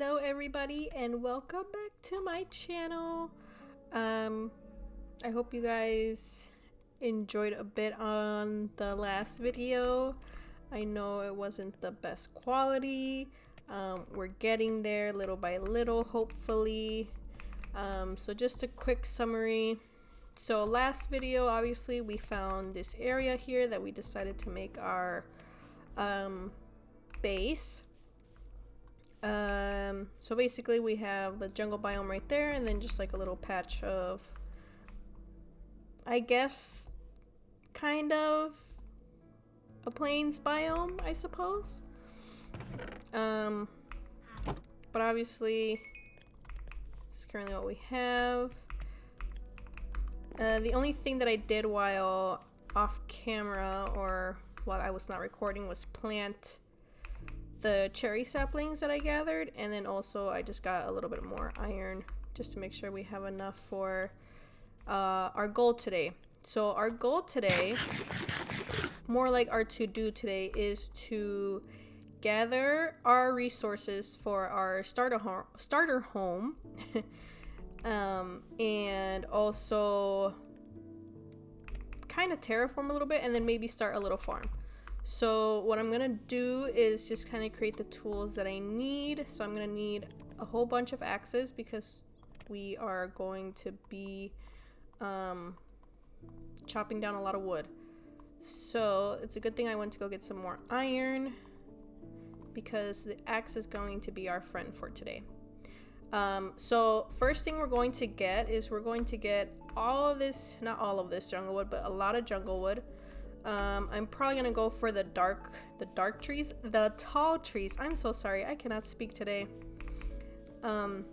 Hello everybody and welcome back to my channel. I hope you guys enjoyed a bit on the last video. I know it wasn't the best quality. We're getting there little by little, hopefully. So just a quick summary. So last video, obviously we found this area here that we decided to make our base. So basically we have the jungle biome right there, and then just like a little patch of, I guess, kind of a plains biome, I suppose. But obviously this is currently what we have. The only thing that I did while off camera, or while I was not recording, was plant the cherry saplings that I gathered, and then also I just got a little bit more iron just to make sure we have enough for our goal today. So our goal today, more like our to-do today, is to gather our resources for our starter home and also kind of terraform a little bit, and then maybe start a little farm. So what I'm gonna do is just kind of create the tools that I need. So I'm gonna need a whole bunch of axes because we are going to be chopping down a lot of wood. So it's a good thing I went to go get some more iron, because the axe is going to be our friend for today. So first thing we're going to get is we're going to get all of this, not all of this jungle wood, but a lot of jungle wood. I'm probably gonna go for the dark trees, the tall trees. I'm so sorry, I cannot speak today. I'm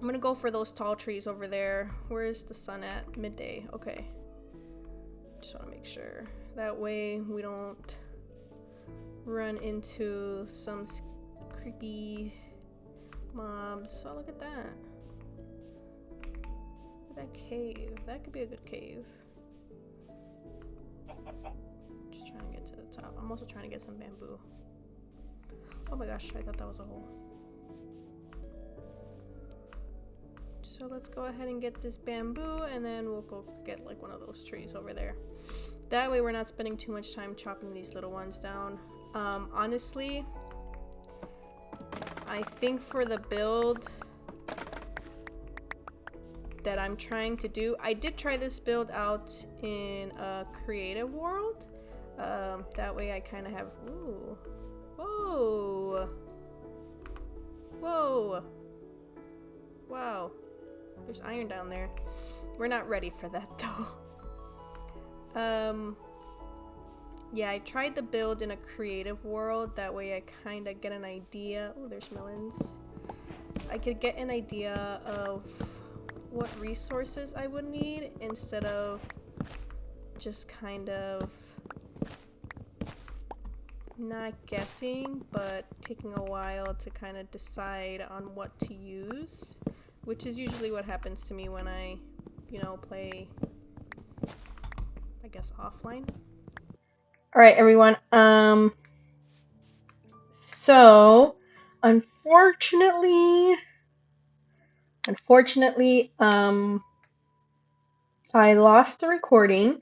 gonna go for those tall trees over there. Where is the sun at? Midday. Okay. Just want to make sure. That way we don't run into some creepy mobs. Oh, look at that. Look at that cave. That could be a good cave. Just trying to get to the top. I'm also trying to get some bamboo. Oh my gosh, I thought that was a hole. So let's go ahead and get this bamboo, and then we'll go get like one of those trees over there. That way we're not spending too much time chopping these little ones down. Honestly, I think for the build that I'm trying to do, I did try this build out in a creative world. That way I kind of have, ooh, whoa, whoa, wow, there's iron down there. We're not ready for that though. Yeah, I tried the build in a creative world. That way I kind of get an idea. Oh, there's melons. I could get an idea of what resources I would need, instead of just kind of not guessing, but taking a while to kind of decide on what to use, which is usually what happens to me when I, you know, play, I guess, offline. All right, everyone. So unfortunately, I lost the recording.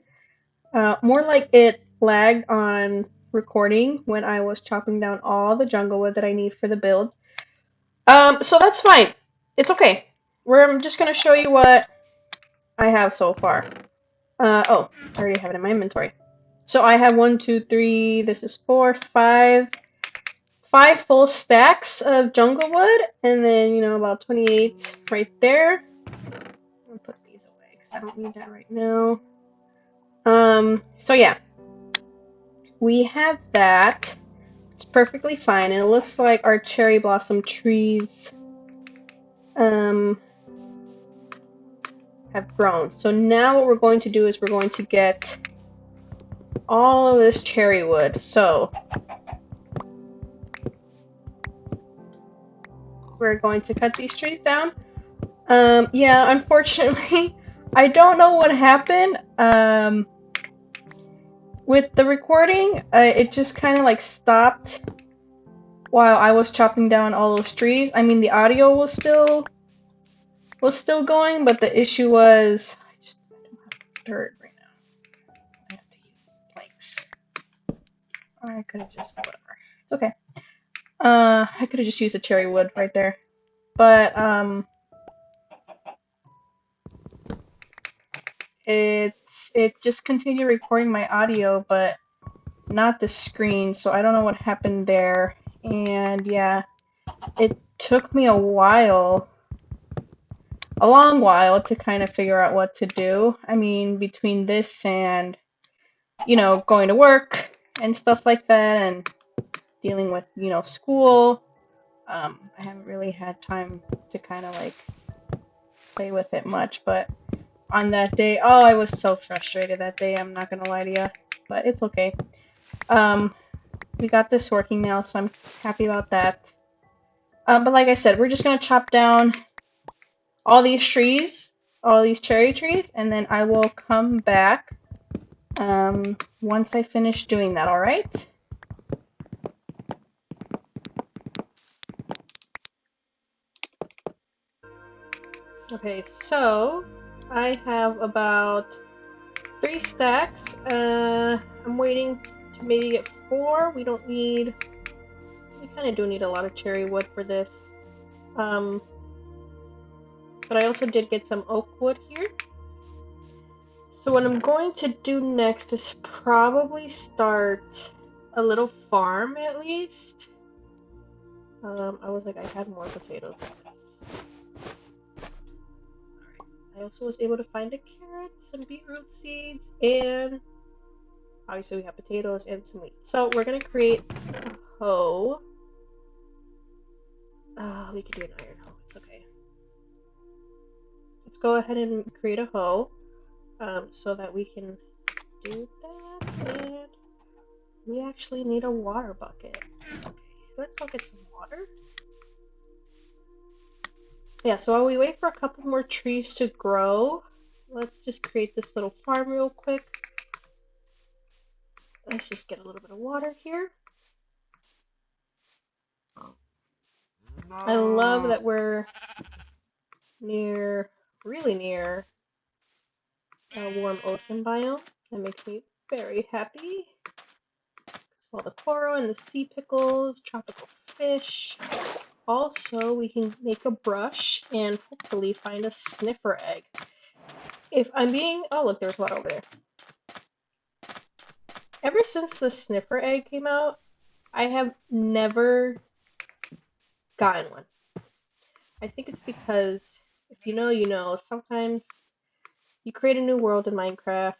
More like it lagged on recording when I was chopping down all the jungle wood that I need for the build. So that's fine. It's okay. I'm just gonna show you what I have so far. Oh, I already have it in my inventory. So I have 1, 2, 3, this is 4, 5 full stacks of jungle wood, and then, you know, about 28 right there. I'll put these away because I don't need that right now. So yeah, we have that. It's perfectly fine, and it looks like our cherry blossom trees have grown. So now what we're going to do is we're going to get all of this cherry wood. So we're going to cut these trees down. Yeah, unfortunately, I don't know what happened. With the recording, it just kind of like stopped while I was chopping down all those trees. I mean, the audio was still going, but the issue was I don't have dirt right now. I have to use planks. I could have just whatever. It's okay. I could have just used a cherry wood right there, but it just continued recording my audio, but not the screen. So I don't know what happened there. And yeah, it took me a while, a long while, to kind of figure out what to do. I mean, between this and going to work and stuff like that, and dealing with school. I haven't really had time to kind of like play with it much, but on that day, oh, I was so frustrated that day. I'm not gonna lie to you, but it's okay. Um, we got this working now, so I'm happy about that. But like I said, we're just gonna chop down all these trees, all these cherry trees, and then I will come back once I finish doing that. All right? Okay, so I have about 3 stacks. I'm waiting to maybe get 4. We don't need. We kind of do need a lot of cherry wood for this. Um, but I also did get some oak wood here. So what I'm going to do next is probably start a little farm at least. I was like, I had more potatoes than this. I also was able to find a carrot, some beetroot seeds, and obviously we have potatoes and some wheat. So we're gonna create a hoe. We could do an iron hoe. It's okay. Let's go ahead and create a hoe, so that we can do that. And we actually need a water bucket. Okay, let's go get some water. Yeah, so while we wait for a couple more trees to grow, let's just create this little farm real quick. Let's just get a little bit of water here. I love that we're really near a warm ocean biome. That makes me very happy. So all the coral and the sea pickles, tropical fish. Also, we can make a brush and hopefully find a sniffer egg. If I'm being... Oh, look, there's one over there. Ever since the sniffer egg came out, I have never gotten one. I think it's because, if you know, you know, sometimes you create a new world in Minecraft,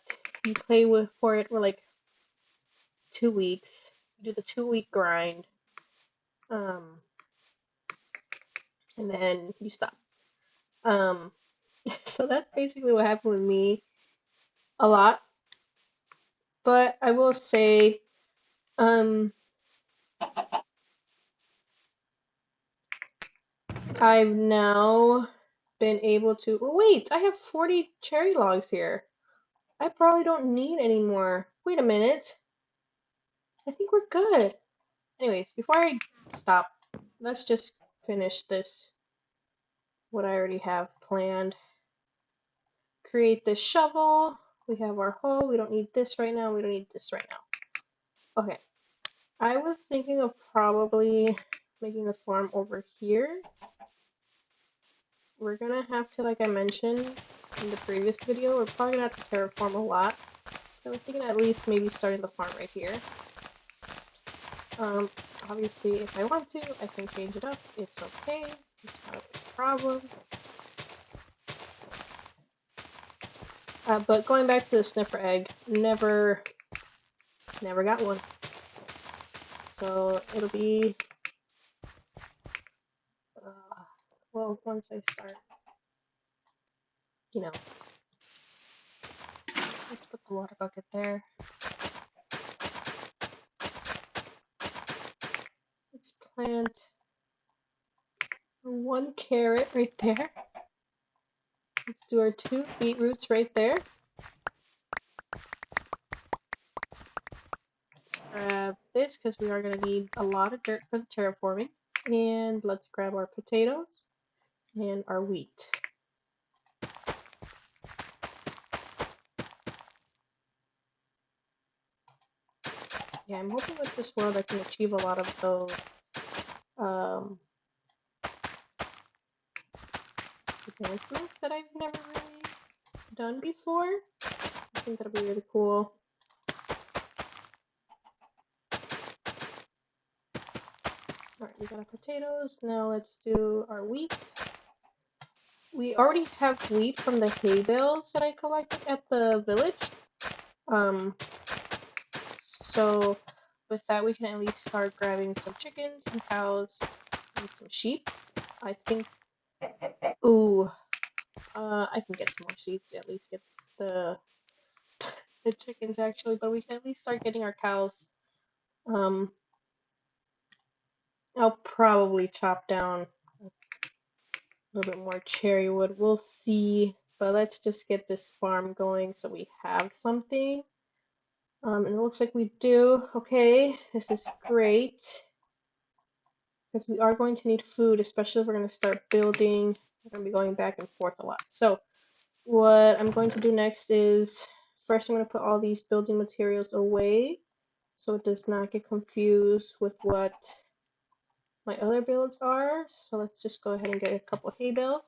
you play for it for like 2 weeks, you do the 2-week grind, and then you stop. So that's basically what happened with me a lot. But I will say, I've now been able to. Oh, wait, I have 40 cherry logs here. I probably don't need any more. Wait a minute. I think we're good. Anyways, before I stop, let's just finish this, what I already have planned. Create this shovel. We have our hoe. We don't need this right now. We don't need this right now. Okay. I was thinking of probably making the farm over here. We're gonna have to, like I mentioned in the previous video, we're probably gonna have to terraform a lot. So I was thinking at least maybe starting the farm right here. Obviously, if I want to, I can change it up. It's okay. It's not a big problem. But going back to the sniffer egg, never got one. So it'll be, well, once I start, you know, let's put the water bucket there. Let's plant 1 carrot right there. Let's do our 2 beetroots right there. Grab this because we are going to need a lot of dirt for the terraforming. And let's grab our potatoes and our wheat. Yeah, I'm hoping with this world I can achieve a lot of those advancements that I've never really done before. I think that'll be really cool. Alright, we got our potatoes. Now let's do our wheat. We already have wheat from the hay bales that I collected at the village. So with that we can at least start grabbing some chickens, some cows, and some sheep. I think, ooh, I can get some more sheep to at least get the chickens actually, but we can at least start getting our cows. Um, I'll probably chop down a little bit more cherry wood. We'll see, but let's just get this farm going so we have something. And it looks like we do. Okay, this is great. Because we are going to need food, especially if we're going to start building. We're going to be going back and forth a lot. So what I'm going to do next is, first I'm going to put all these building materials away so it does not get confused with what my other builds are. So let's just go ahead and get a couple hay bales.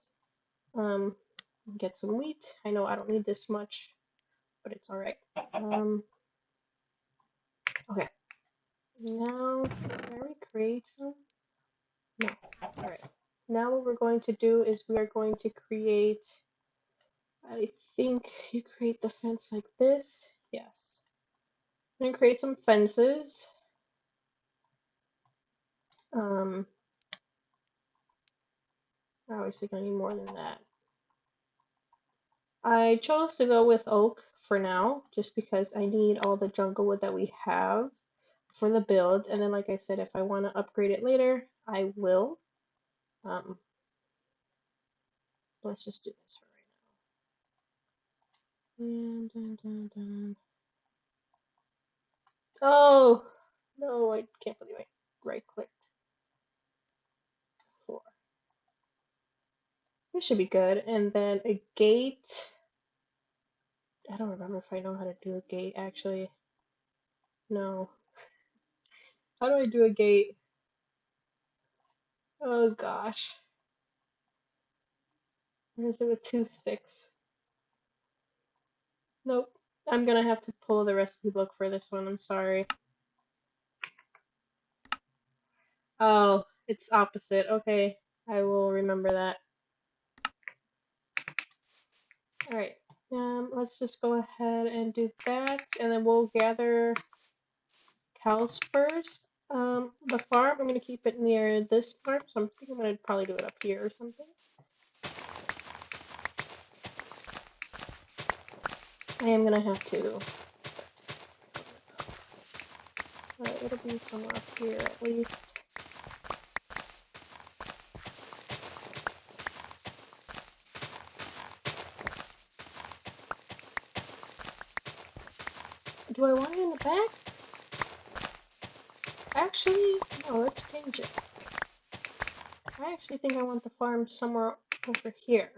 Get some wheat. I know I don't need this much, but it's alright. Okay. Now, can we create some? No. Alright. Now what we're going to do is we are going to create, I think you create the fence like this. Yes. I'm going to create some fences. Obviously going to need more than that. I chose to go with oak for now, just because I need all the jungle wood that we have for the build. And then, like I said, if I want to upgrade it later, I will. Let's just do this for right now. Oh, no, I can't believe I right-clicked. 4. This should be good. And then a gate. I don't remember if I know how to do a gate, actually. No. How do I do a gate? Oh, gosh. Or is it with 2 sticks? Nope. I'm gonna have to pull the recipe book for this one. I'm sorry. Oh, it's opposite. Okay. I will remember that. Alright. Let's just go ahead and do that, and then we'll gather cows first. The farm, I'm gonna keep it near this farm, so I'm thinking I'm gonna probably do it up here or something. I am gonna have to. It'll be somewhere up here at least. Do I want it in the back? Actually, no, let's change it. I actually think I want the farm somewhere over here.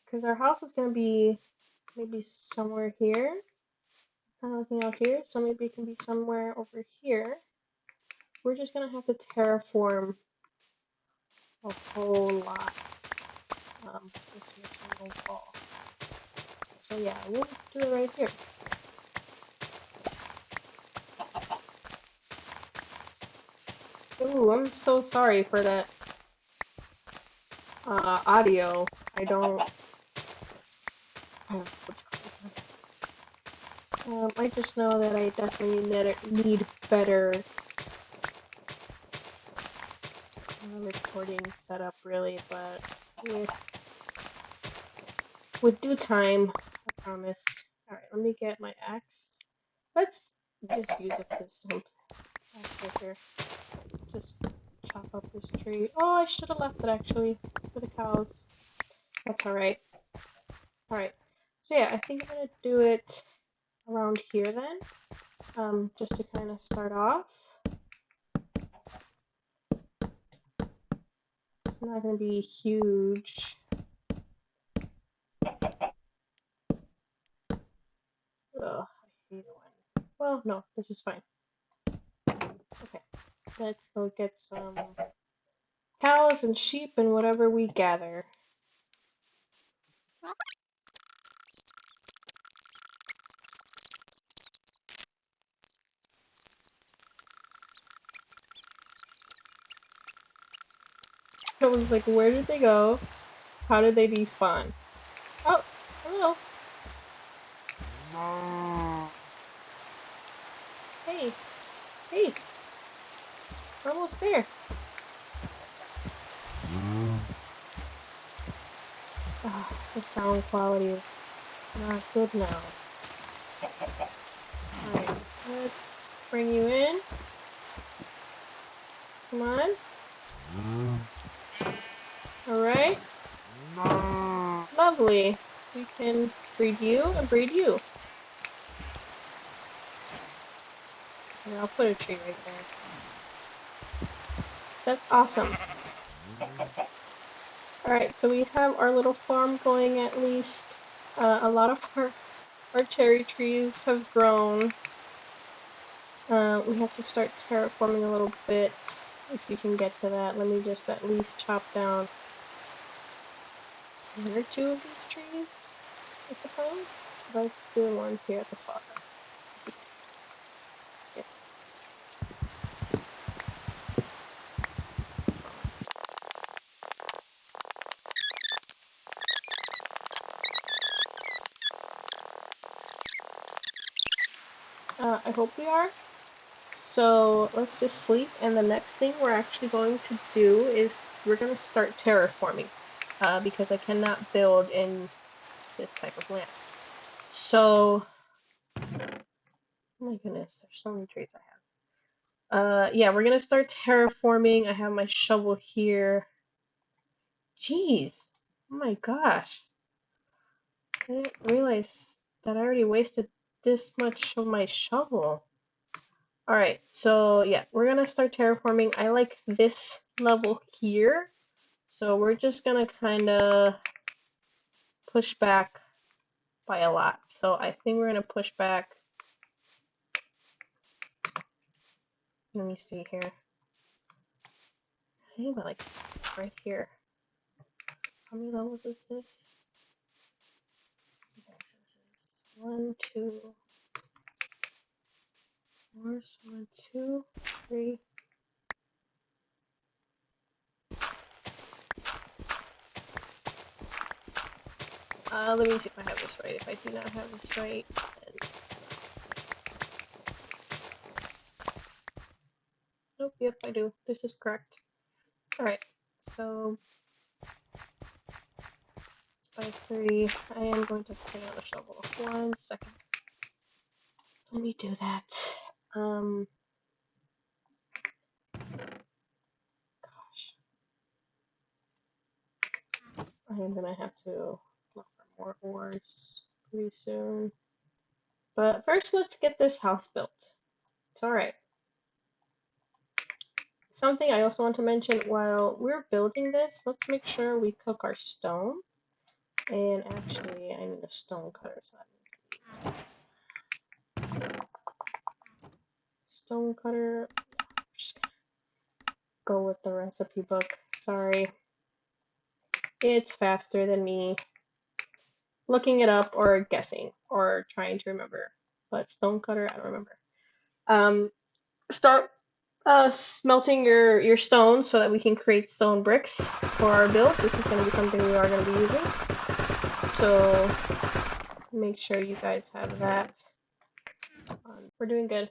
Because our house is going to be maybe somewhere here. Kind of looking out here, so maybe it can be somewhere over here. We're just going to have to terraform a whole lot. This single wall. So yeah, we'll do it right here. Ooh, I'm so sorry for that audio. I don't know what's going on. I just know that I definitely need better recording setup, really, but with due time, I promise. Alright, let me get my axe. Let's just use a pistol axe here. Just chop up this tree. Oh, I should have left it actually for the cows. That's alright. Alright, so yeah, I think I'm gonna do it around here then. just to kind of start off. It's not going to be huge. Ugh, I hate when. Well, no, this is fine. Okay, let's go get some cows and sheep and whatever we gather. I was like, where did they go? How did they despawn? Oh, hello. Hey, hey, we're almost there. Oh, the sound quality is not good now. Alright, let's bring you in. Come on. Alright. Lovely. We can breed you and breed you. And I'll put a tree right there. That's awesome. Alright, so we have our little farm going at least. A lot of our cherry trees have grown. We have to start terraforming a little bit. If you can get to that, let me just at least chop down one or two of these trees, I suppose. Let's do the ones here at the bottom. Let's I hope we are. So let's just sleep, and the next thing we're actually going to do is we're going to start terraforming, because I cannot build in this type of land. So, oh my goodness, there's so many trees I have. Yeah, we're going to start terraforming. I have my shovel here. Jeez, oh my gosh. I didn't realize that I already wasted this much of my shovel. Alright, so yeah, we're gonna start terraforming. I like this level here, so we're just gonna kinda push back by a lot. So I think we're gonna push back. Let me see here. I think about like right here. How many levels is this? One, two, four, so 1, 2, 3. Let me see if I have this right. If I do not have this right, then nope, yep, I do. This is correct. Alright, so it's 5:30. I am going to put on the shovel. 1 second. Let me do that. Gosh. I am gonna have to look for more ores pretty soon. But first, let's get this house built. It's alright. Something I also want to mention while we're building this, let's make sure we cook our stone. And actually, I need a stone cutter, so that means stone cutter. Just go with the recipe book. Sorry. It's faster than me looking it up or guessing or trying to remember. But stone cutter, I don't remember. Start smelting your stone so that we can create stone bricks for our build. This is going to be something we are going to be using. So make sure you guys have that. We're doing good.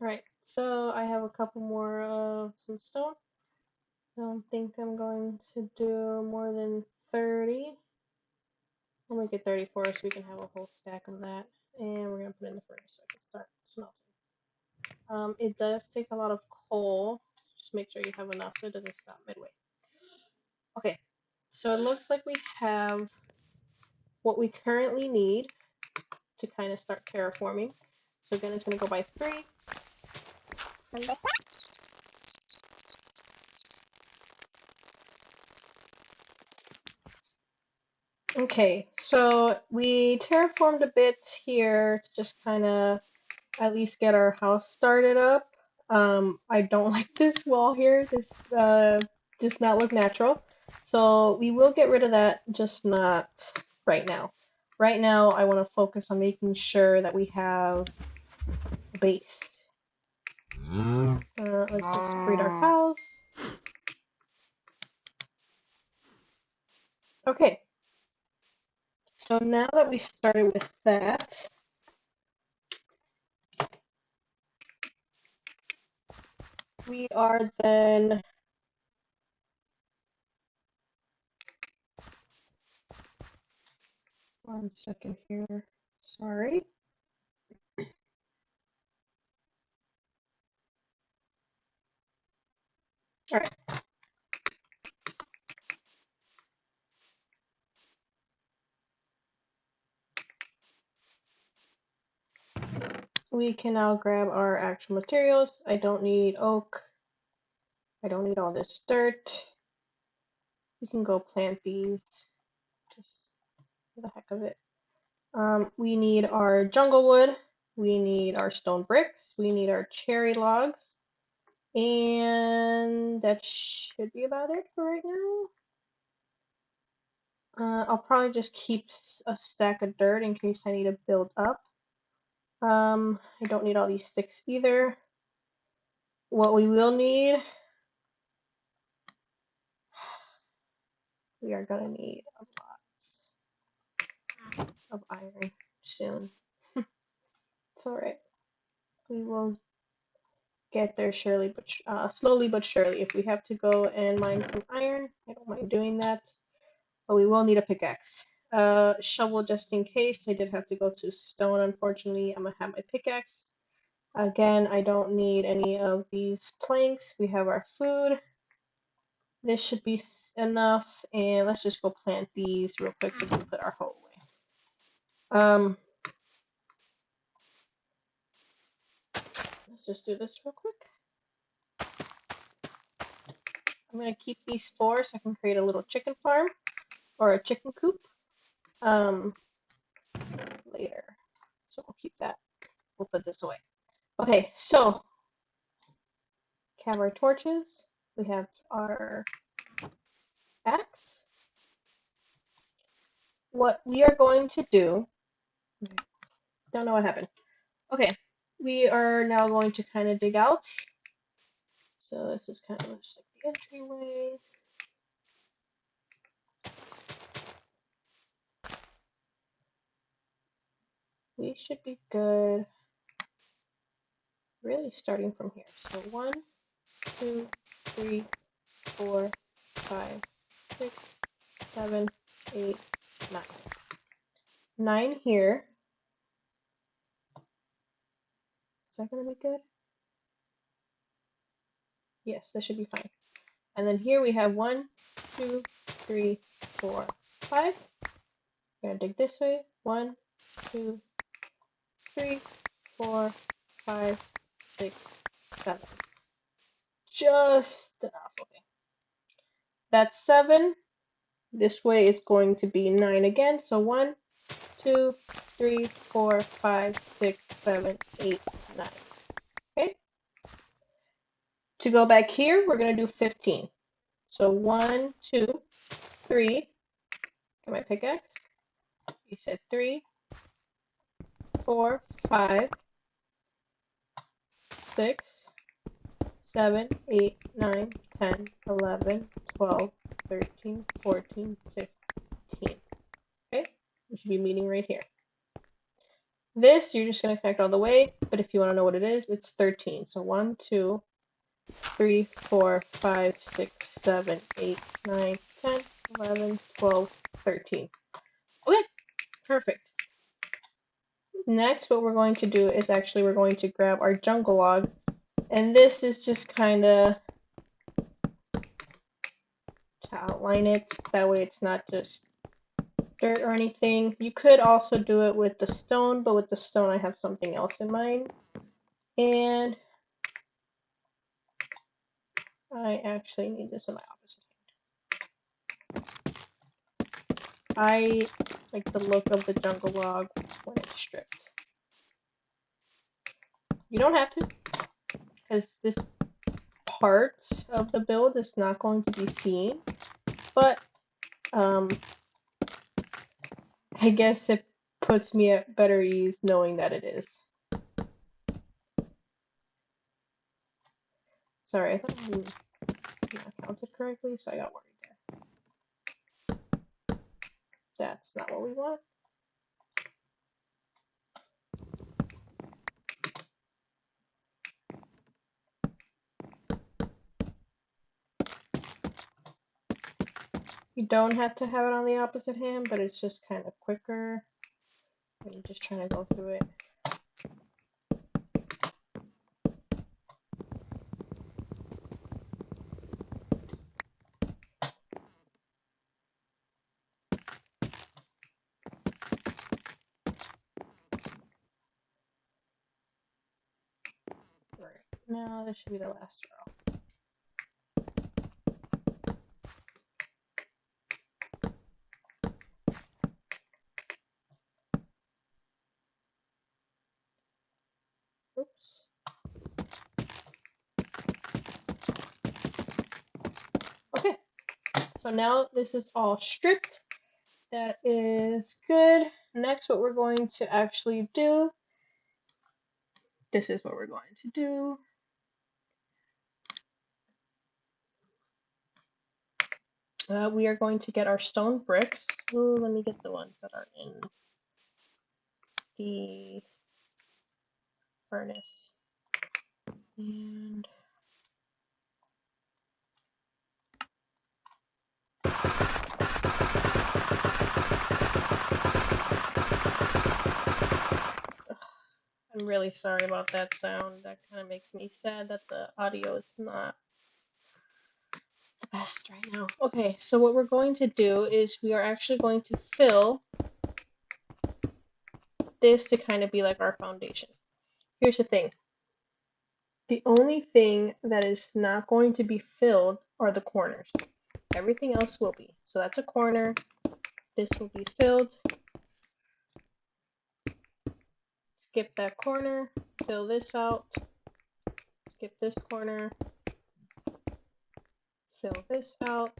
Alright, so I have a couple more of some stone. I don't think I'm going to do more than 30. I'll make it 34 so we can have a whole stack of that. And we're going to put it in the furnace so I can start smelting. It does take a lot of coal. Just make sure you have enough so it doesn't stop midway. Okay, so it looks like we have what we currently need to kind of start terraforming. So again, it's going to go by 3. From this Okay, so we terraformed a bit here to just kind of at least get our house started up. I don't like this wall here. This does not look natural. So we will get rid of that, just not right now. Right now, I want to focus on making sure that we have a base. Let's just breed our cows. Okay. So now that we started with that, we are then one second here. Sorry. All right. We can now grab our actual materials. I don't need oak. I don't need all this dirt. We can go plant these just for the heck of it. We need our jungle wood. We need our stone bricks. We need our cherry logs. And that should be about it for right now. I'll probably just keep a stack of dirt in case I need to build up. I don't need all these sticks either. What we will need, we are gonna need a lot of iron soon. It's alright. We will get there surely, but slowly but surely. If we have to go and mine some iron, I don't mind doing that. But we will need a pickaxe. Shovel just in case. I did have to go to stone, unfortunately. I'm gonna have my pickaxe. Again, I don't need any of these planks. We have our food. This should be enough. And let's just go plant these real quick so we can put our hoe away. Let's just do this real quick. I'm going to keep these 4 so I can create a little chicken farm or a chicken coop later. So we'll keep that. We'll put this away. Okay, so we have our torches. We have our axe. What we are going to do, don't know what happened. Okay, we are now going to kind of dig out. So this is kind of just like the entryway. We should be good. Really starting from here. So 1, 2, 3, 4, 5, 6, 7, 8, 9. 9 here. Is that gonna be good? Yes, this should be fine. And then here we have 1, 2, 3, 4, 5. We're gonna dig this way. 1, 2, 3, 4, 5, 6, 7. Just enough. Okay. That's 7. This way it's going to be 9 again. So 1, 2, 3, 4, 5, 6, 7, 8, 9. Okay. To go back here, we're going to do 15. So 1, 2, 3. Get my pickaxe. You said 3, 4, 5, 6, 7, 8, 9, 10, 11, 12, 13, 14, 15. Okay. We should be meeting right here. This, you're just going to connect all the way, but if you want to know what it is, it's 13. So 1, 2, 3, 4, 5, 6, 7, 8, 9, 10, 11, 12, 13. Okay, perfect. Next, what we're going to do is actually we're going to grab our jungle log, and this is just kind of to outline it. That way it's not just dirt or anything. You could also do it with the stone, but with the stone I have something else in mind. And I actually need this in my opposite hand. I like the look of the jungle log when it's stripped. You don't have to, because this part of the build is not going to be seen, but I guess it puts me at better ease knowing that it is. Sorry, I thought I not counted correctly, so I got worried there. That's not what we want. You don't have to have it on the opposite hand, but it's just kind of quicker when you're just trying to go through it. Right. Now this should be the last row. Oops. Okay, so now this is all stripped. That is good. Next, what we're going to actually do, this is what we're going to do. We are going to get our stone bricks. Ooh, let me get the ones that are in the furnace. And I'm really sorry about that sound. That kind of makes me sad that the audio is not the best right now. Okay, so what we're going to do is we are actually going to fill this to kind of be like our foundation. Here's the thing. The only thing that is not going to be filled are the corners. Everything else will be. So that's a corner. This will be filled. Skip that corner. Fill this out. Skip this corner. Fill this out.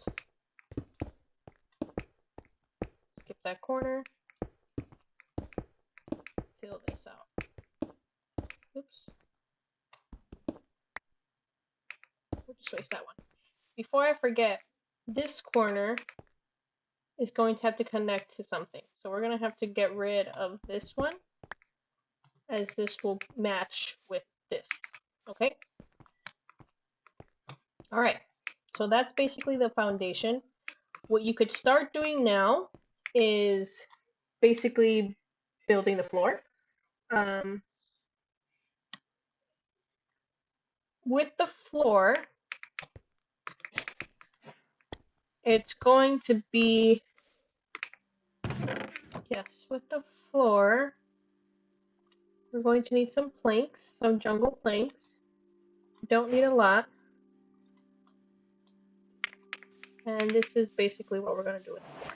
Skip that corner. Fill this out. Oops. We'll just waste that one. Before I forget, this corner is going to have to connect to something. So we're going to have to get rid of this one, as this will match with this. Okay? Alright, so that's basically the foundation. What you could start doing now is basically building the floor. With the floor, it's going to be, yes, with the floor, we're going to need some planks, some jungle planks. You don't need a lot. And this is basically what we're going to do with the floor.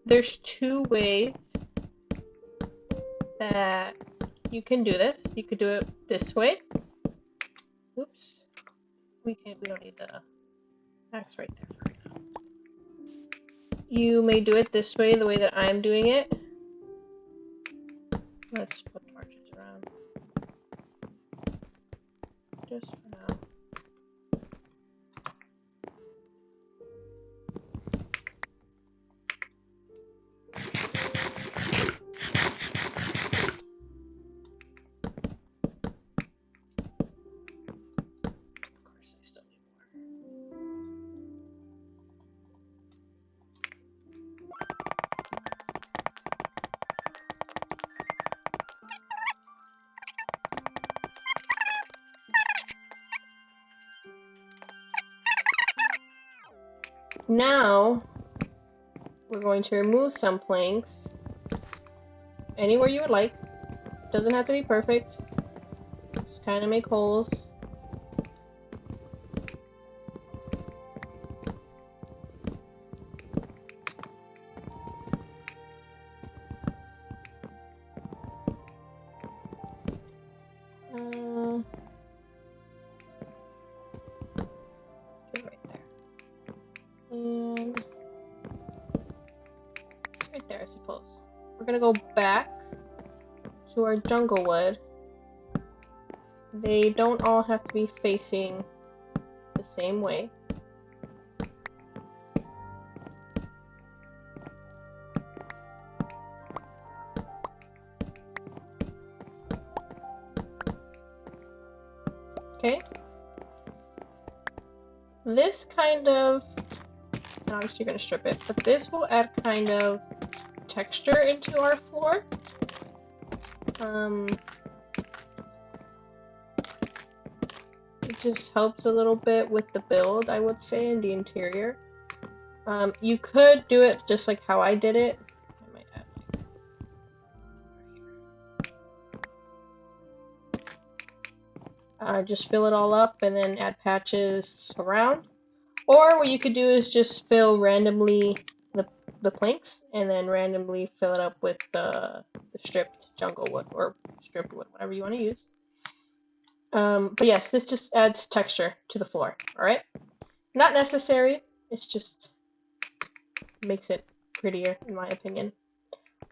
There's two ways that you can do this. You could do it this way. Oops. We don't need the axe right there for right now. You may do it this way, the way that I'm doing it. Let's put torches around. Just for now. Now we're going to remove some planks anywhere you would like. Doesn't have to be perfect. Just kind of make holes. Right there. And right there, I suppose. We're gonna go back to our jungle wood. They don't all have to be facing the same way. Okay. This kind of, obviously you're gonna strip it, but this will add kind of texture into our floor. It just helps a little bit with the build, I would say, in the interior. You could do it just like how I did it. I might add like just fill it all up and then add patches around. Or what you could do is just fill randomly the planks and then randomly fill it up with the stripped jungle wood or stripped wood, whatever you want to use. But yes, this just adds texture to the floor, alright? Not necessary, it's just makes it prettier, in my opinion.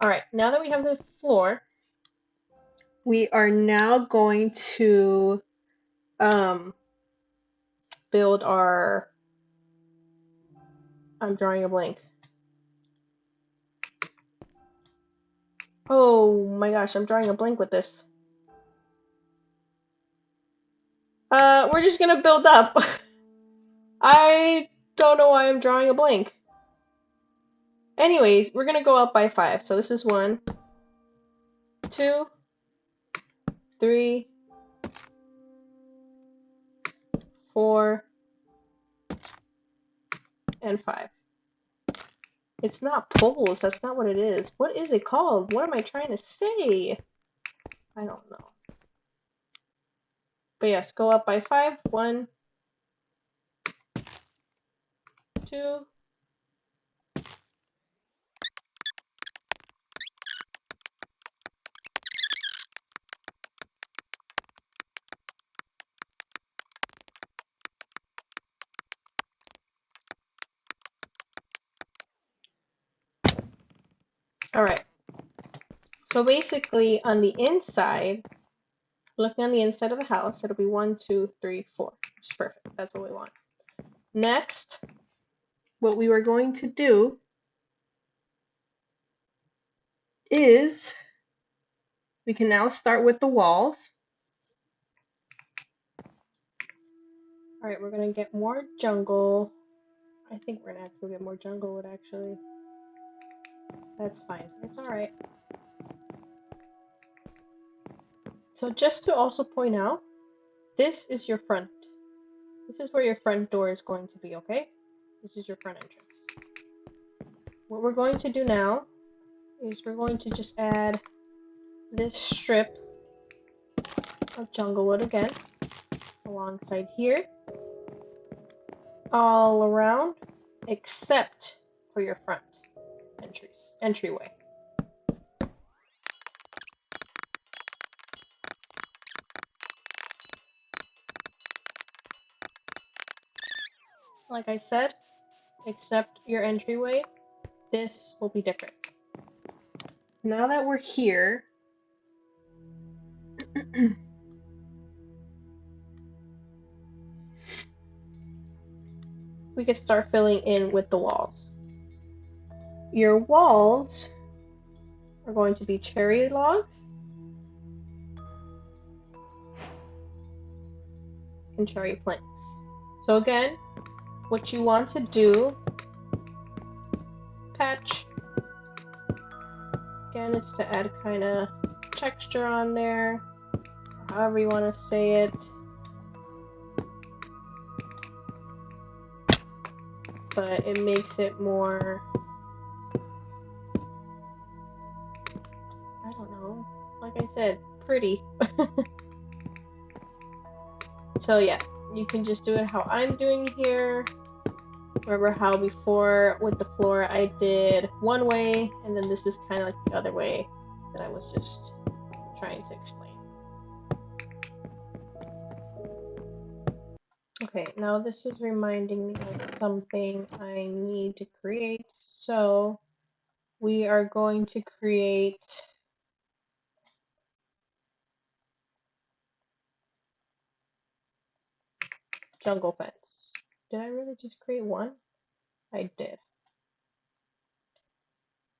Alright, now that we have the floor, we are now going to build our... I'm drawing a blank. Oh my gosh, I'm drawing a blank with this. We're just gonna build up. I don't know why I'm drawing a blank. Anyways, we're gonna go up by 5. So this is 1, 2, 3, 4, and 5. It's not poles, that's not what it is. What is it called? What am I trying to say? I don't know. But yes, go up by 5. 1, 2, alright. So basically, on the inside, looking on the inside of the house, it'll be 1, 2, 3, 4. Which is perfect. That's what we want. Next, what we were going to do is we can now start with the walls. Alright, we're gonna get more jungle. I think we're gonna have to get more jungle wood actually. That's fine. It's alright. So just to also point out, this is your front. This is where your front door is going to be, okay? This is your front entrance. What we're going to do now is we're going to just add this strip of jungle wood again alongside here, all around, except for your front entryway. Like I said, except your entryway, this will be different. Now that we're here, we can start filling in with the walls. Your walls are going to be cherry logs and cherry planks. So again, what you want to do, patch, again, is to add kind of texture on there, however you want to say it. but it makes it more, I don't know, like I said, pretty. So yeah, you can just do it how I'm doing here. Remember how before with the floor I did one way, and then this is kind of like the other way that I was just trying to explain. Okay, now this is reminding me of something I need to create. So we are going to create jungle fence. Did I really just create one? I did. I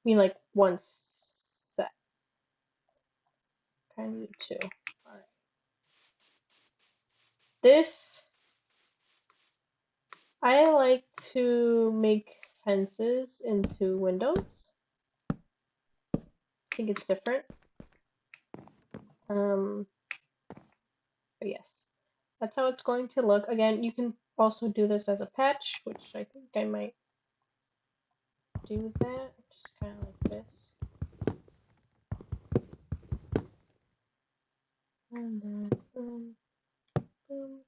mean like one set. Kind of need two. Alright. This, I like to make fences into windows. I think it's different. But yes, that's how it's going to look. Again, you can also do this as a patch, which I think I might do that, just kind of like this. And then boom, boom.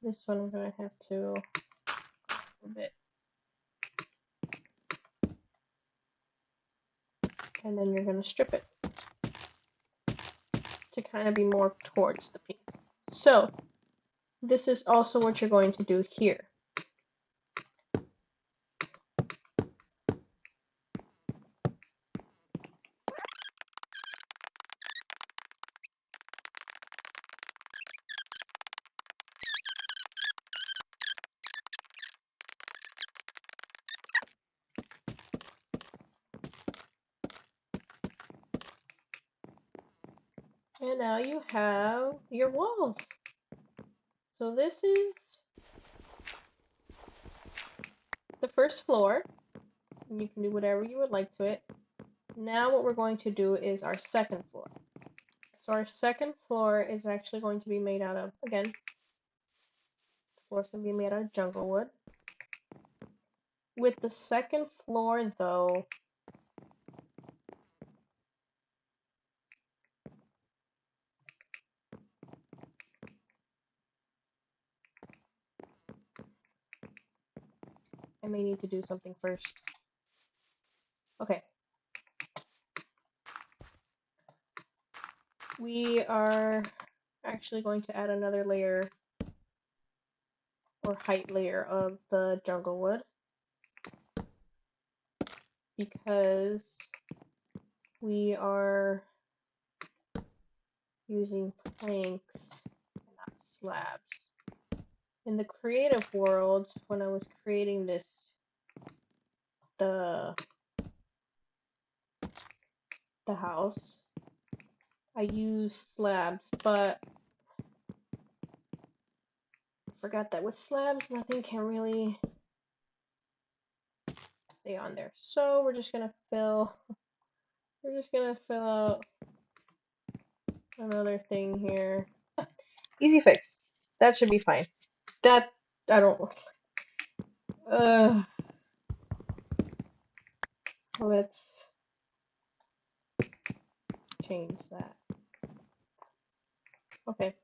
This one I'm gonna have to go a bit. And then you're gonna strip it to kind of be more towards the pink. So this is also what you're going to do here. And now you have your walls. So this is the first floor. And you can do whatever you would like to it. Now what we're going to do is our second floor. So our second floor is actually going to be made out of, again, the floor is going to be made out of jungle wood. With the second floor though, I may need to do something first. Okay. We are actually going to add another layer or height layer of the jungle wood because we are using planks and not slabs. In the creative world, when I was creating this, the house, I used slabs, but I forgot that with slabs, nothing can really stay on there. So we're just gonna fill out another thing here. Easy fix. That should be fine. That, I don't, let's change that. Okay.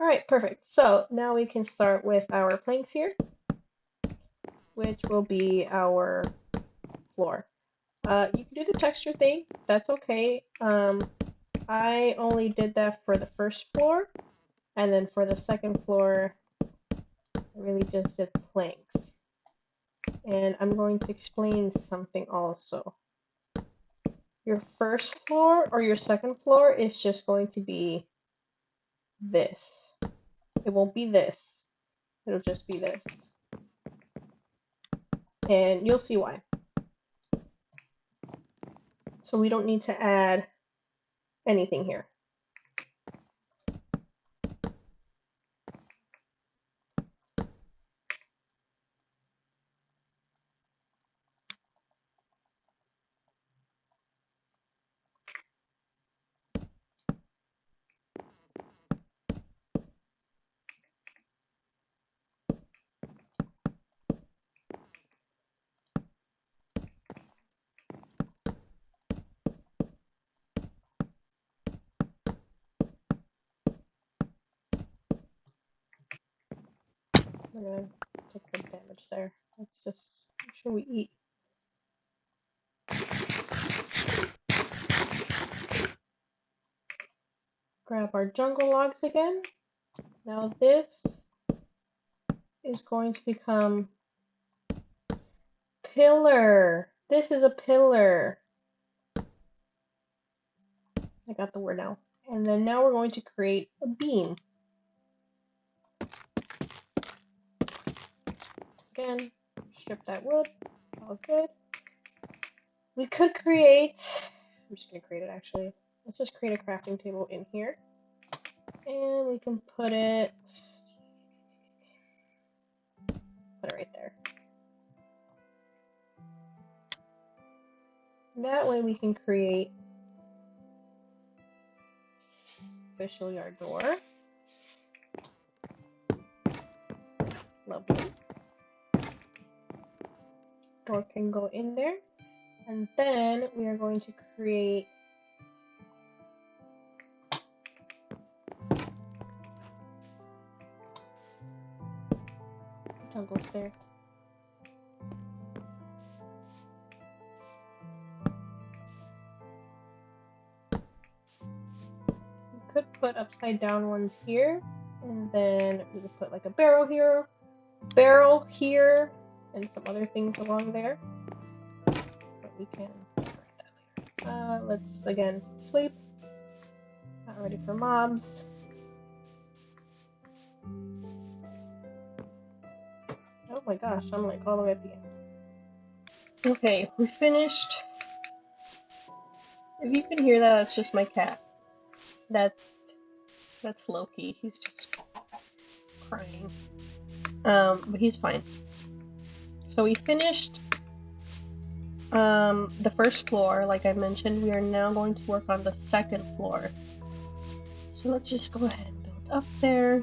All right, perfect. So now we can start with our planks here, which will be our floor. You can do the texture thing. That's okay. I only did that for the first floor, and then for the second floor, I really just did planks. And I'm going to explain something also. Your first floor or your second floor is just going to be this. It won't be this. It'll just be this. And you'll see why. So we don't need to add anything here. We're gonna take good damage there. Let's just make sure we eat. Grab our jungle logs again. Now this is going to become pillar. This is a pillar. I got the word now. And then now we're going to create a beam. Again, strip that wood. All good. We could create, I'm just going to create it actually. Let's just create a crafting table in here. And we can put it right there. That way we can create official yard door. Lovely. Door can go in there. And then we are going to create a jungle stair. We could put upside down ones here, and then we could put like a barrel here, and some other things along there. But we can decorate that later. Let's again sleep. Not ready for mobs. Oh my gosh, I'm like all the way at the end. Okay, we finished. If you can hear that, it's just my cat. That's Loki. He's just crying. But he's fine. So we finished the first floor, like I mentioned. We are now going to work on the second floor. So let's just go ahead and build up there.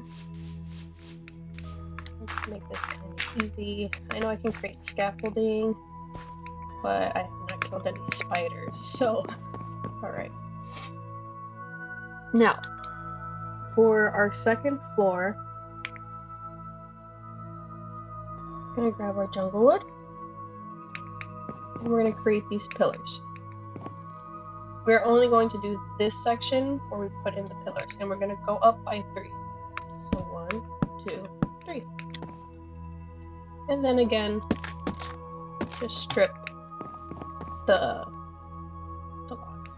Let's make this kind of easy. I know I can create scaffolding, but I have not killed any spiders, so alright. Now, for our second floor, I'm gonna grab our jungle wood, and we're gonna create these pillars. We're only going to do this section where we put in the pillars, and we're gonna go up by 3. So 1, 2, 3. And then again, just strip the logs.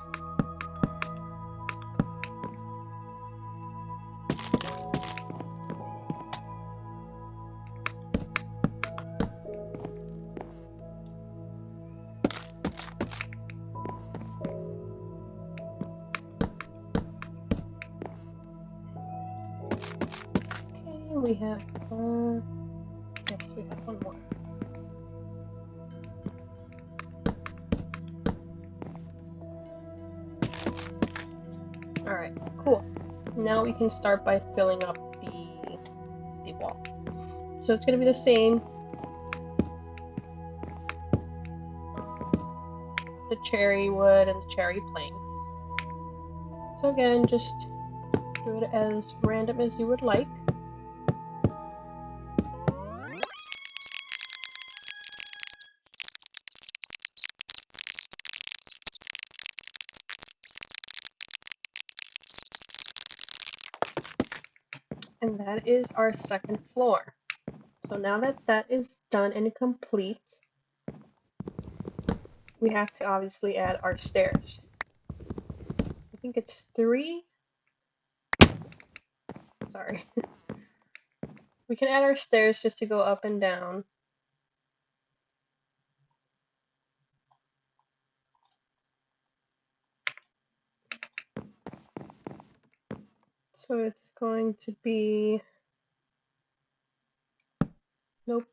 Okay, we have yes, we have one more. Alright, cool. Now we can start by filling up the wall. So it's going to be the same. The cherry wood and the cherry planks. So again, just do it as random as you would like. And that is our second floor. So now that that is done and complete, we have to obviously add our stairs. I think it's 3. Sorry. We can add our stairs just to go up and down. So it's going to be, nope.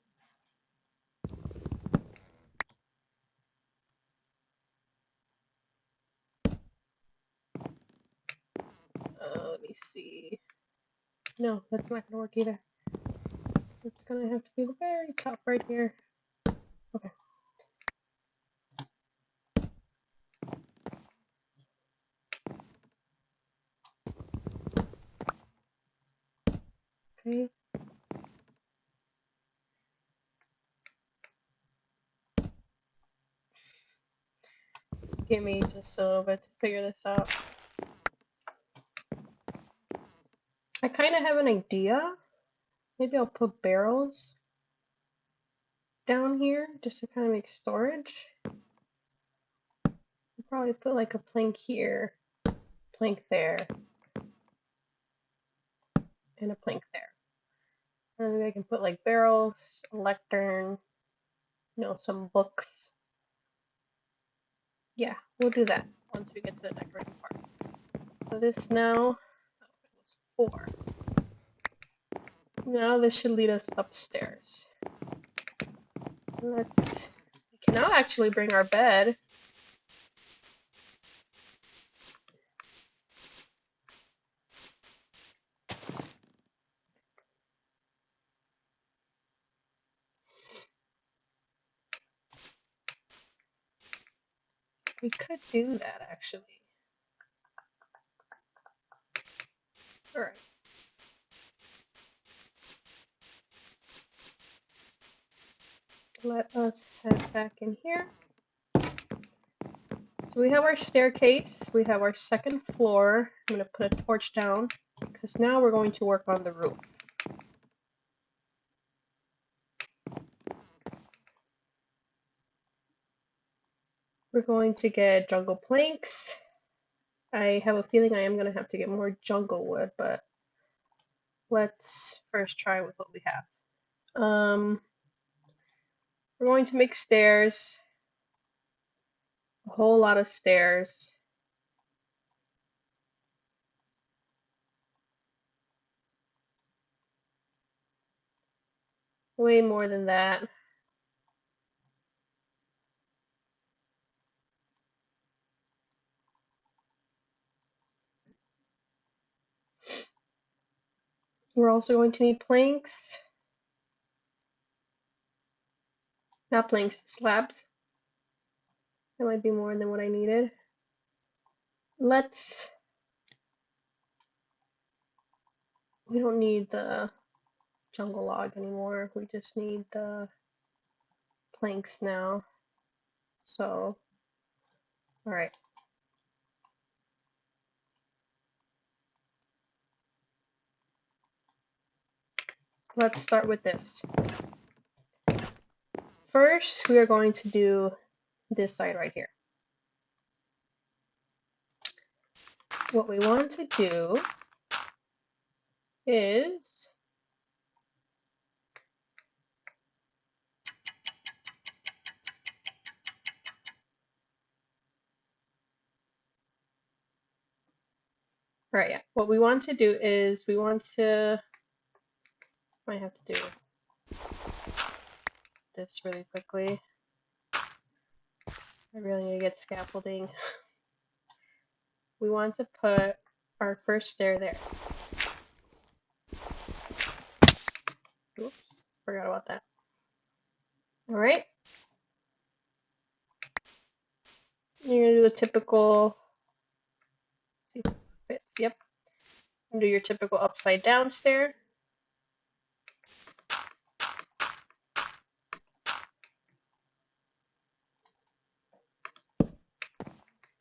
Let me see. No, that's not going to work either. It's going to have to be the very top right here. Okay. Okay. Give me just a little bit to figure this out. I kind of have an idea. Maybe I'll put barrels down here just to kind of make storage. I'll probably put like a plank here, plank there, and a plank there. And then I can put like barrels, a lectern, some books. Yeah, we'll do that once we get to the decorating part. So this now was 4. Now this should lead us upstairs. We can now actually bring our bed. We could do that actually. Alright. Let us head back in here. So we have our staircase, we have our second floor. I'm going to put a torch down because now we're going to work on the roof. We're going to get jungle planks. I have a feeling I am going to have to get more jungle wood, but let's first try with what we have. We're going to make stairs, a whole lot of stairs. Way more than that. We're also going to need planks. Not planks, slabs. That might be more than what I needed. We don't need the jungle log anymore. We just need the planks now. So, alright. Let's start with this. First, we are going to do this side right here. What we want to do is what we want to do is might have to do this really quickly. I really need to get scaffolding. We want to put our first stair there. Oops, forgot about that. Alright. You're gonna do the typical, see if it fits, yep. Do your typical upside down stair.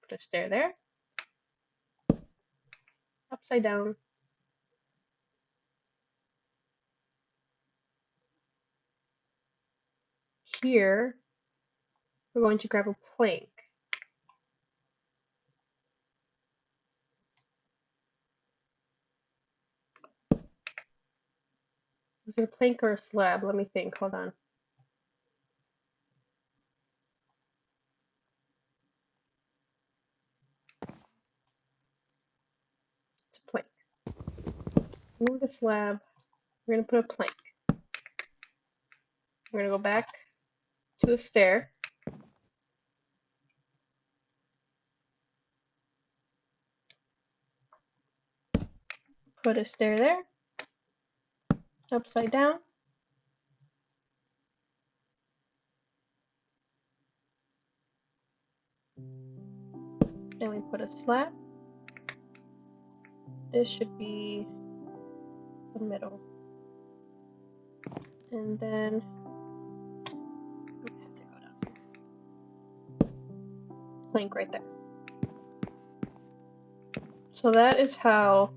Put a stair there. Upside down. Here, we're going to grab a plank. Is it a plank or a slab? Let me think, hold on. It's a plank. Move the slab. We're going to put a plank. We're going to go back to a stair. Put a stair there. Upside down. Then we put a slab. This should be the middle. And then plank right there. So that is how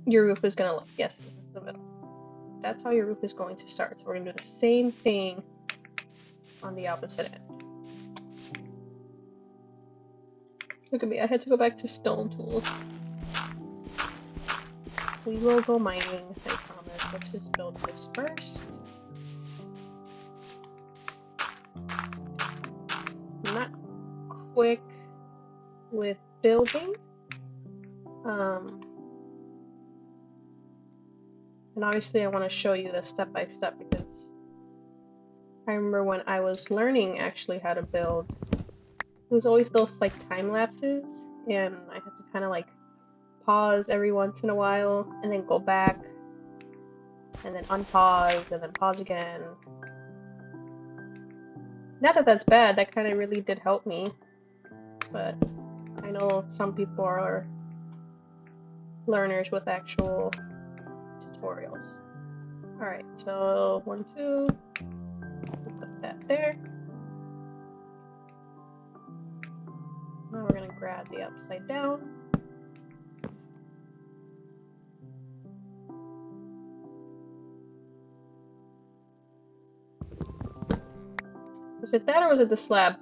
your roof is gonna look. Yes, this is the middle. That's how your roof is going to start. So we're gonna do the same thing on the opposite end. Look at me, I had to go back to stone tools. We will go mining, I promise. Let's just build this first. I'm not quick with building. And obviously I want to show you this step by step because I remember when I was learning actually how to build, it was always those like time lapses, and I had to kind of like pause every once in a while and then go back and then unpause and then pause again. Not that that's bad, that kind of really did help me, but I know some people are learners with actual tutorials. Alright, so 1, 2, we'll put that there. Now we're going to grab the upside down. Was it that or was it the slab?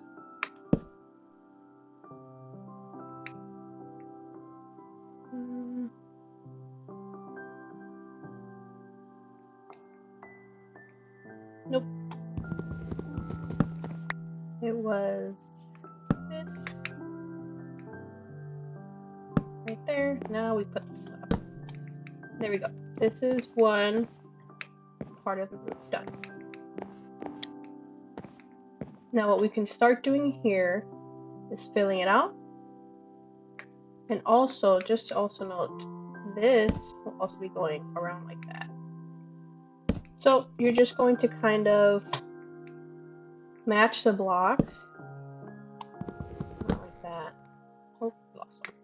Nope. It was this. Right there. Now we put the slab. There we go. This is one part of the roof done. Now what we can start doing here is filling it out. And also, just to also note, this will also be going around like that. So you're just going to kind of match the blocks. Not like that. Oh, lost one.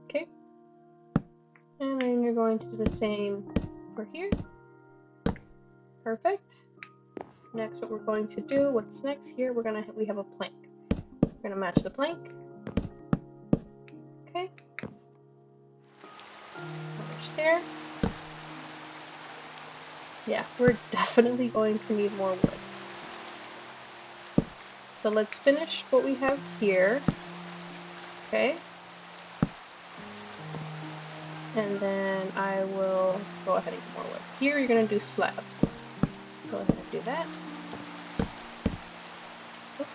Okay. And then you're going to do the same for here. Perfect. Next, what we're going to do, what's next here, we have a plank. We're gonna match the plank. Okay. Another stair. Yeah, we're definitely going to need more wood. So let's finish what we have here. Okay. And then I will go ahead and get more wood. Here you're gonna do slabs. Go ahead and do that. Oops.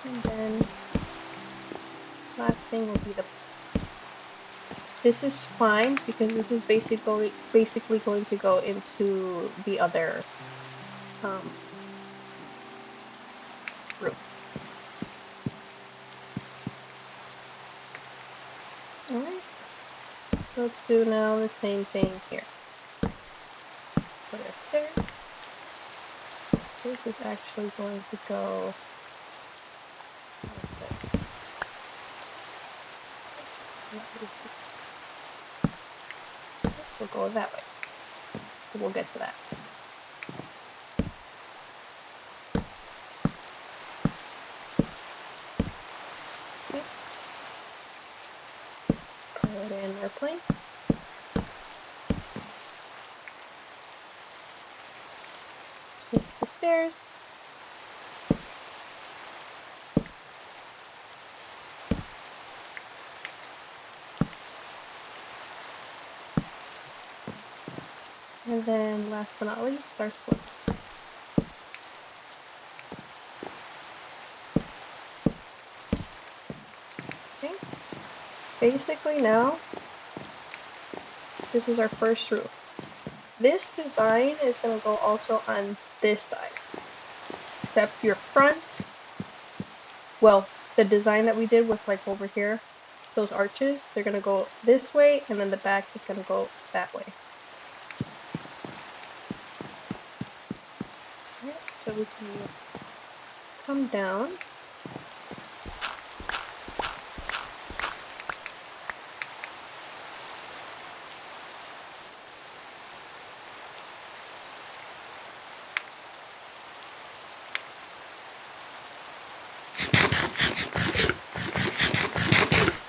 And then last thing will be the. This is fine because this is basically going to go into the other roof. Alright. So let's do now the same thing here. Put our stairs. This is actually going to go like this. We'll go that way. We'll get to that. Okay. Put in our plank. Take the stairs. And then last but not least, our slip. Okay. Basically now, this is our first roof. This design is going to go also on this side. Except your front, well, the design that we did with like over here, those arches, they're going to go this way, and then the back is going to go that way. so we can come down.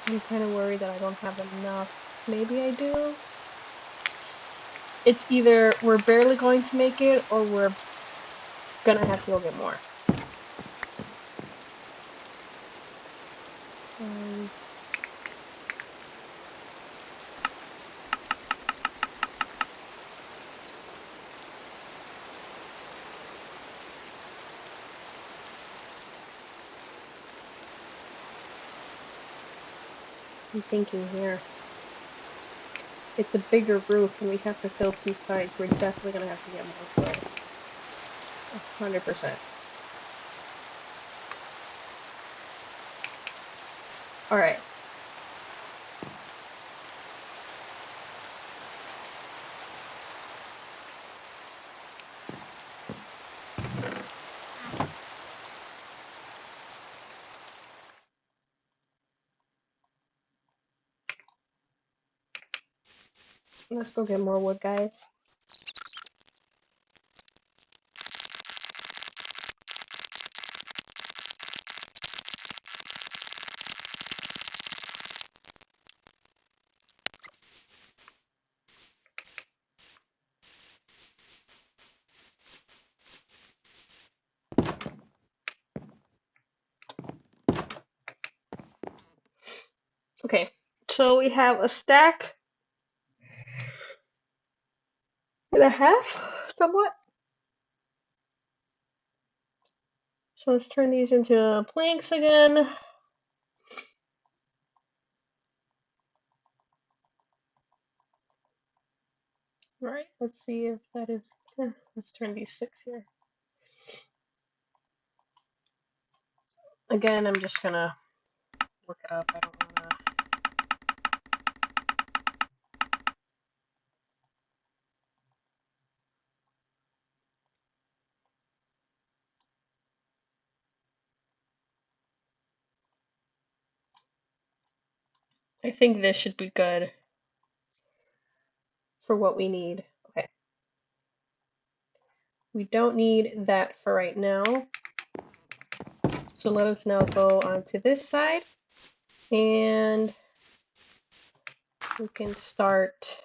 I'm kind of worried that I don't have enough. Maybe I do. It's either we're barely going to make it or we're gonna have to go get more. I'm thinking here. It's a bigger roof and we have to fill 2 sides. We're definitely gonna have to get more fill. 100%. Alright. Let's go get more wood, guys. Okay, so we have a stack and a half, somewhat. So let's turn these into planks again. Right, let's see if that is. Let's turn these 6 here. Again, I'm just gonna look it up. I don't wanna. I think this should be good for what we need. Okay. We don't need that for right now. So let us now go onto this side and we can start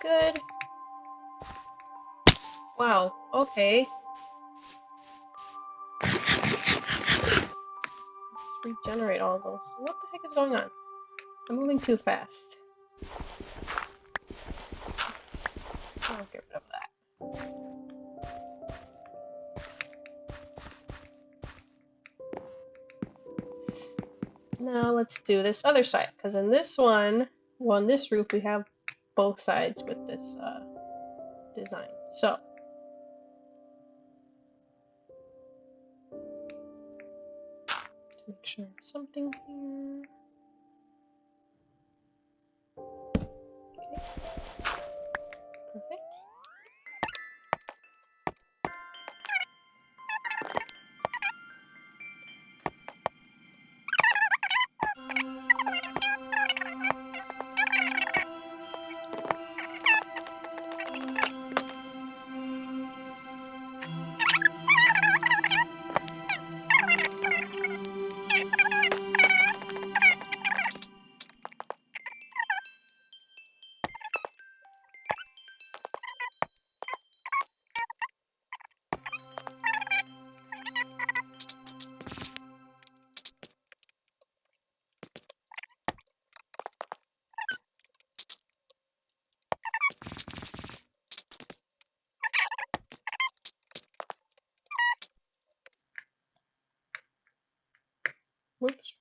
good. Wow, okay. Let's regenerate all those. What the heck is going on? I'm moving too fast. I'll get rid of that. Now let's do this other side, because in this one, well, on this roof, we have both sides with this design. So, make sure something here. Okay. Perfect.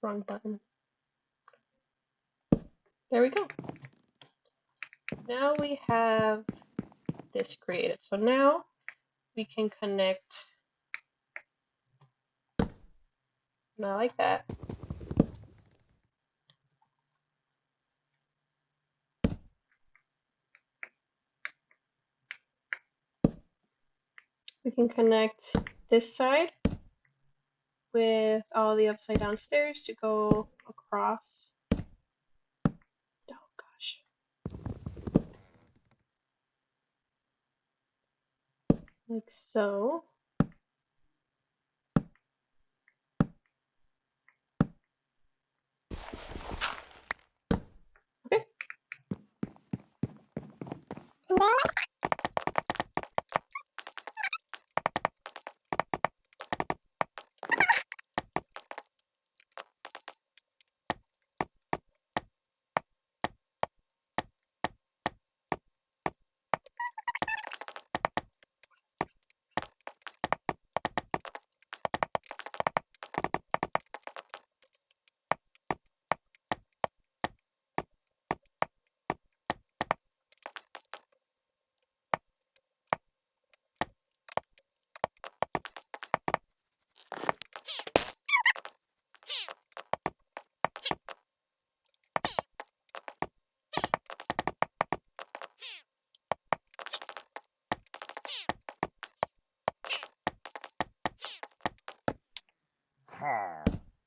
Wrong button. There we go. Now we have this created. So now we can connect, not like that. We can connect this side with all the upside down stairs to go across. Oh gosh. Like so. Okay.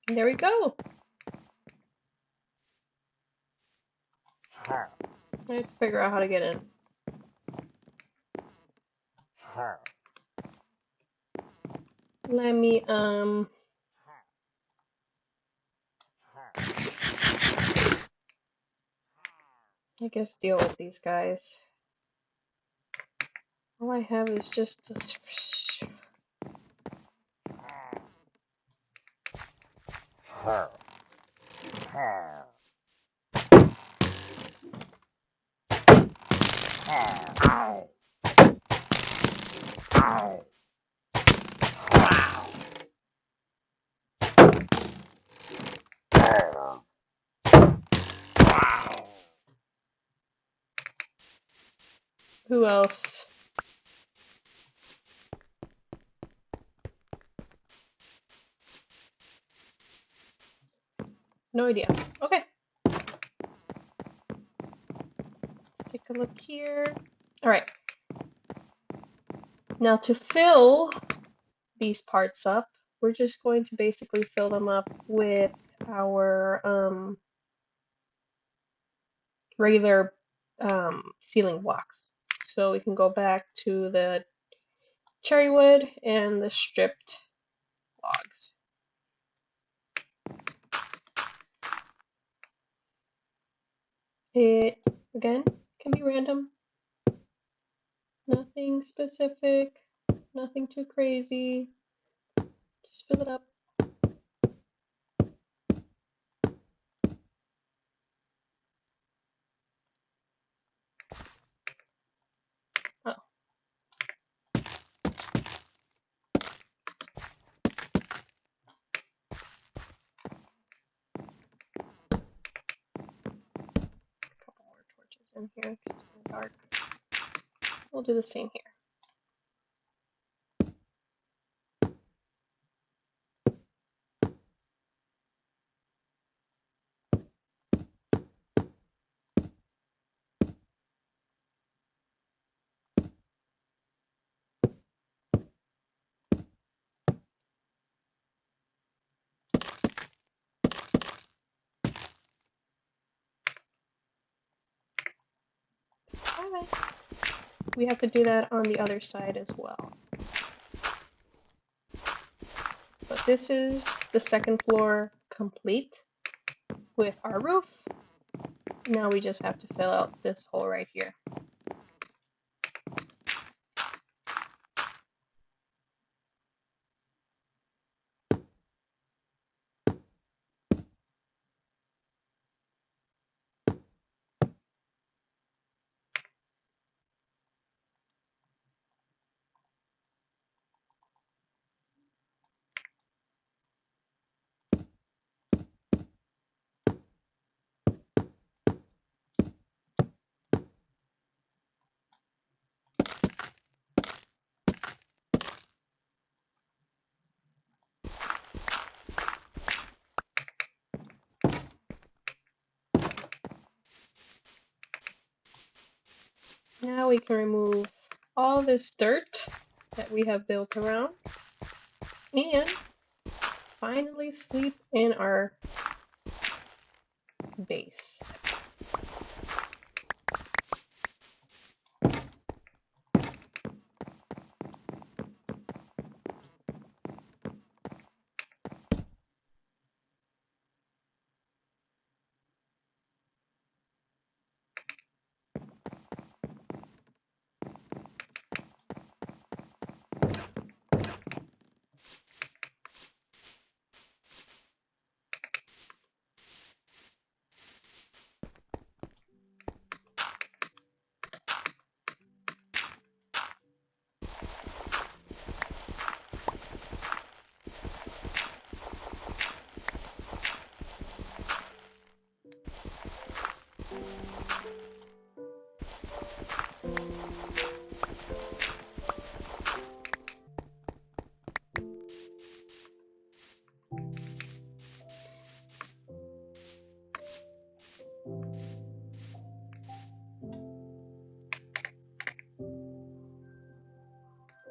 There we go. I have to figure out how to get in. Let me I guess deal with these guys. All I have is just this. Who else? No idea. Okay. Let's take a look here. All right. Now to fill these parts up, we're just going to basically fill them up with our regular ceiling blocks. So we can go back to the cherry wood and the stripped logs. It, again, can be random. Nothing specific, nothing too crazy. Just fill it up. Oh. Couple more torches in here because it's dark. We'll do the same here. Alright. We have to do that on the other side as well. But this is the second floor complete with our roof. Now we just have to fill out this hole right here. Now we can remove all this dirt that we have built around and finally sleep in our base.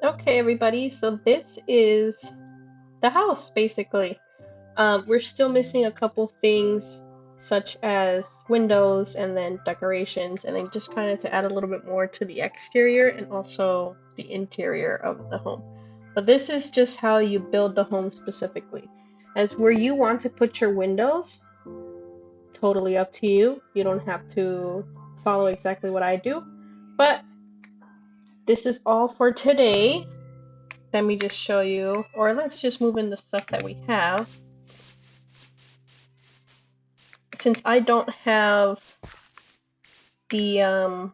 Okay, everybody, so this is the house basically. We're still missing a couple things such as windows and then decorations, and then just kind of to add a little bit more to the exterior and also the interior of the home. But this is just how you build the home specifically. As where you want to put your windows, totally up to you. You don't have to follow exactly what I do. But this is all for today. Let me just show you, or let's just move in the stuff that we have. Since I don't have the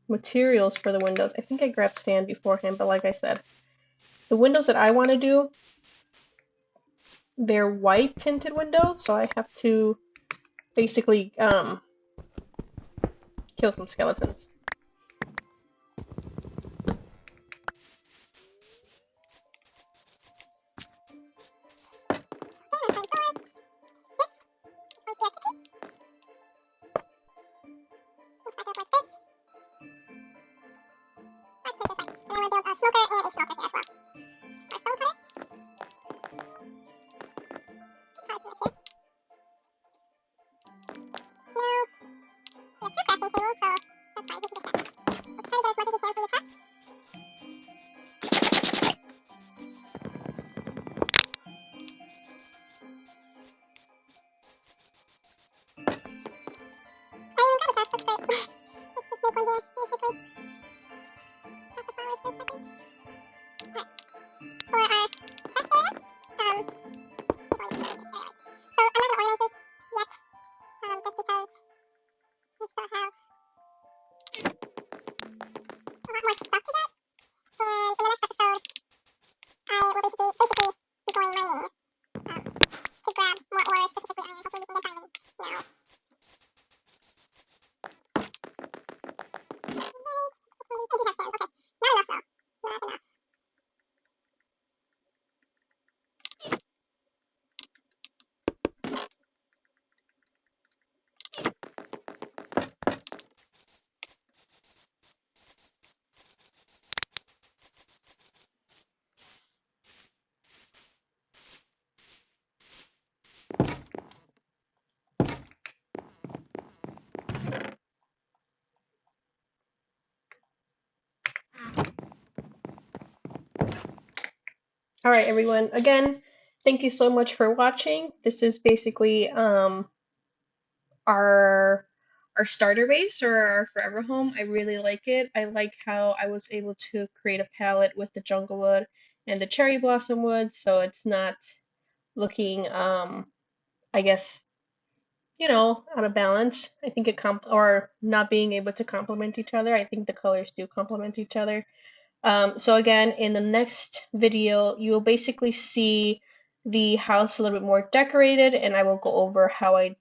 materials for the windows, I think I grabbed sand beforehand, but like I said, the windows that I want to do, they're white tinted windows, so I have to basically kill some skeletons. All right, everyone. Again, thank you so much for watching. This is basically our our starter base or our forever home. I really like it. I like how I was able to create a palette with the jungle wood and the cherry blossom wood, so it's not looking I guess, out of balance. I think it or not being able to complement each other. I think the colors do complement each other. So again, in the next video, you will basically see the house a little bit more decorated, and I will go over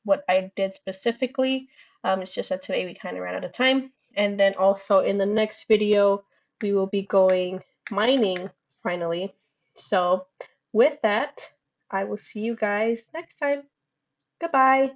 what I did specifically. It's just that today we kind of ran out of time. And then also in the next video, we will be going mining finally. So with that, I will see you guys next time. Goodbye.